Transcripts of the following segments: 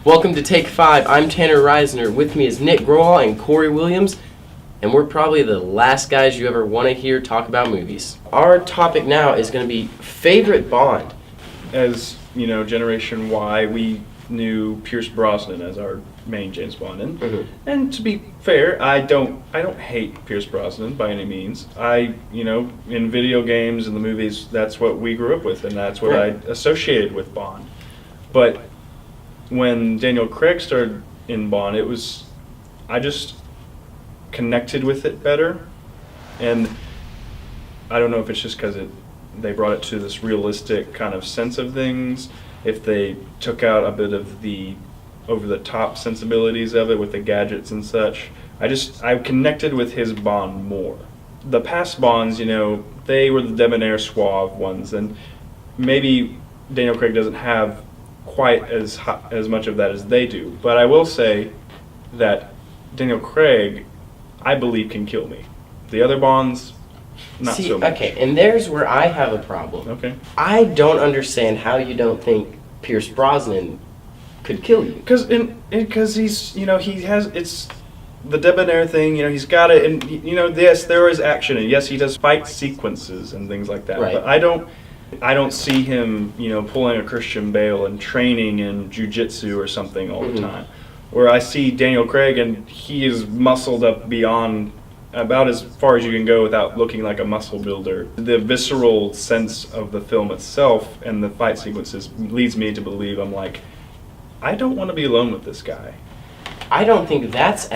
Welcome to Take 5. I'm Tanner Reisner. With me is Nick Grohl and Corey Williams, and we're probably the last guys you ever want to hear talk about movies. Our topic now is going to be favorite Bond. As you know, Generation Y, we knew Pierce Brosnan as our main James Bond, and to be fair, I don't hate Pierce Brosnan by any means. In video games and the movies, that's what we grew up with, and that's what I associated with Bond. But when Daniel Craig started in Bond, I just connected with it better, and I don't know if it's just because they brought it to this realistic kind of sense of things, if they took out a bit of the over-the-top sensibilities of it with the gadgets and such. I connected with his Bond more. The past Bonds, they were the debonair suave ones, and maybe Daniel Craig doesn't have quite as much of that as they do. But I will say that Daniel Craig, I believe, can kill me. The other Bonds, not so much. Okay, and there's where I have a problem. Okay. I don't understand how you don't think Pierce Brosnan could kill you. Because he's, he has, it's the debonair thing, he's got it, and, yes, there is action, and yes, he does fight sequences and things like that. Right. But I don't see him, pulling a Christian Bale and training in jiu-jitsu or something all the time. Where I see Daniel Craig, and he is muscled up beyond about as far as you can go without looking like a muscle builder. The visceral sense of the film itself and the fight sequences leads me to believe, I'm like, I don't want to be alone with this guy. I don't think that's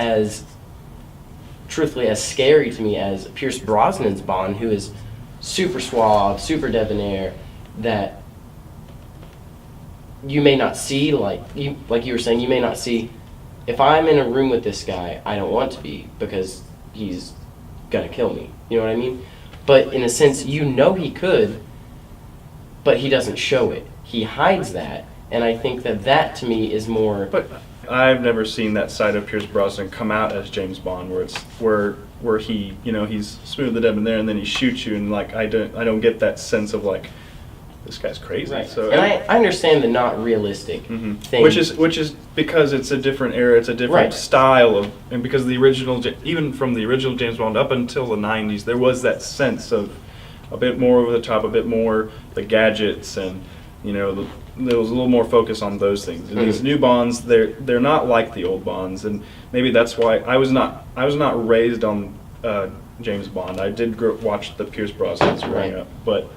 truthfully as scary to me as Pierce Brosnan's Bond, who is super suave, super debonair, that you may not see, like you were saying, you may not see. If I'm in a room with this guy, I don't want to be, because he's gonna kill me. You know what I mean? But in a sense, he could, but he doesn't show it. He hides that, and I think that to me is more. But I've never seen that side of Pierce Brosnan come out as James Bond, where he, he's smooth the debonair and then he shoots you, and I don't get that sense of like, this guy's crazy. Right. So, and I understand the not realistic thing, which is because it's a different era, it's a different style of, and because even from the original James Bond up until the 90s, there was that sense of a bit more over the top, a bit more the gadgets, and there was a little more focus on those things. And these new Bonds, they're not like the old Bonds, and maybe that's why I was not raised on James Bond. I did watch the Pierce Brosnans growing up, but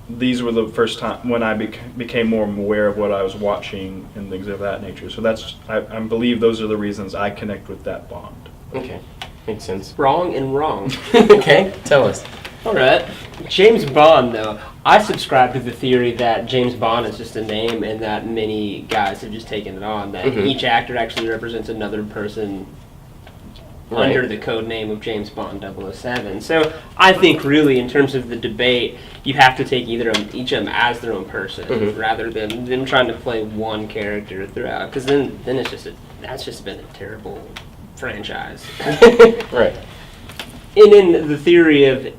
these were the first time when I became more aware of what I was watching and things of that nature. So I believe those are the reasons I connect with that Bond. Okay, makes sense. Wrong and wrong. Okay, tell us. All right. James Bond, though, I subscribe to the theory that James Bond is just a name, and that many guys have just taken it on, that each actor actually represents another person under the code name of James Bond 007. So I think really in terms of the debate, you have to take each of them as their own person rather than them trying to play one character throughout, because then that's just been a terrible franchise. Right. And in the theory of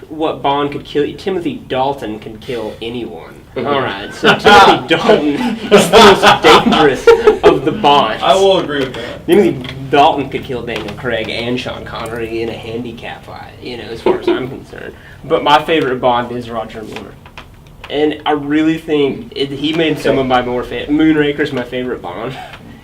what Bond could kill, Timothy Dalton can kill anyone. All right, so Timothy Dalton is the most dangerous of the Bonds. I will agree with that. Timothy Dalton could kill Daniel Craig and Sean Connery in a handicap fight, as far as I'm concerned. But my favorite Bond is Roger Moore. And I really think he made some of my more favorite. Moonraker's my favorite Bond.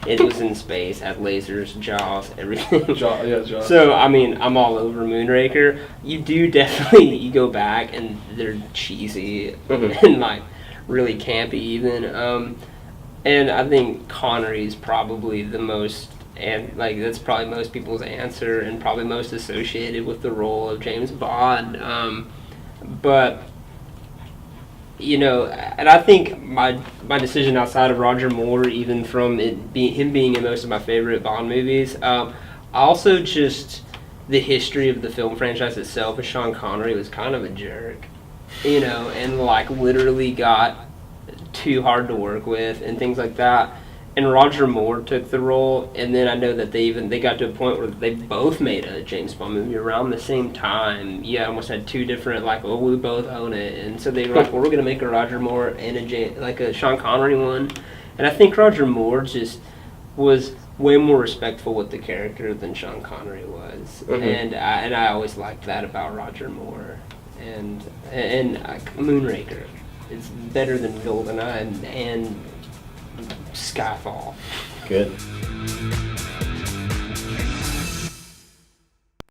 It was in space, had lasers, Jaws, everything. Jaws. So, I'm all over Moonraker. You do definitely, you go back and they're cheesy and really campy even. And I think Connery's probably the most, and that's probably most people's answer and probably most associated with the role of James Bond. But and I think my decision outside of Roger Moore, even from him being in most of my favorite Bond movies, also just the history of the film franchise itself, as Sean Connery was kind of a jerk, and literally got too hard to work with and things like that. And Roger Moore took the role, and then I know that they got to a point where they both made a James Bond movie around the same time. Yeah, almost had two different, we both own it. And so they were like, well, we're going to make a Roger Moore and a Sean Connery one. And I think Roger Moore just was way more respectful with the character than Sean Connery was, and I always liked that about Roger Moore. And Moonraker is better than GoldenEye and Skyfall. Good.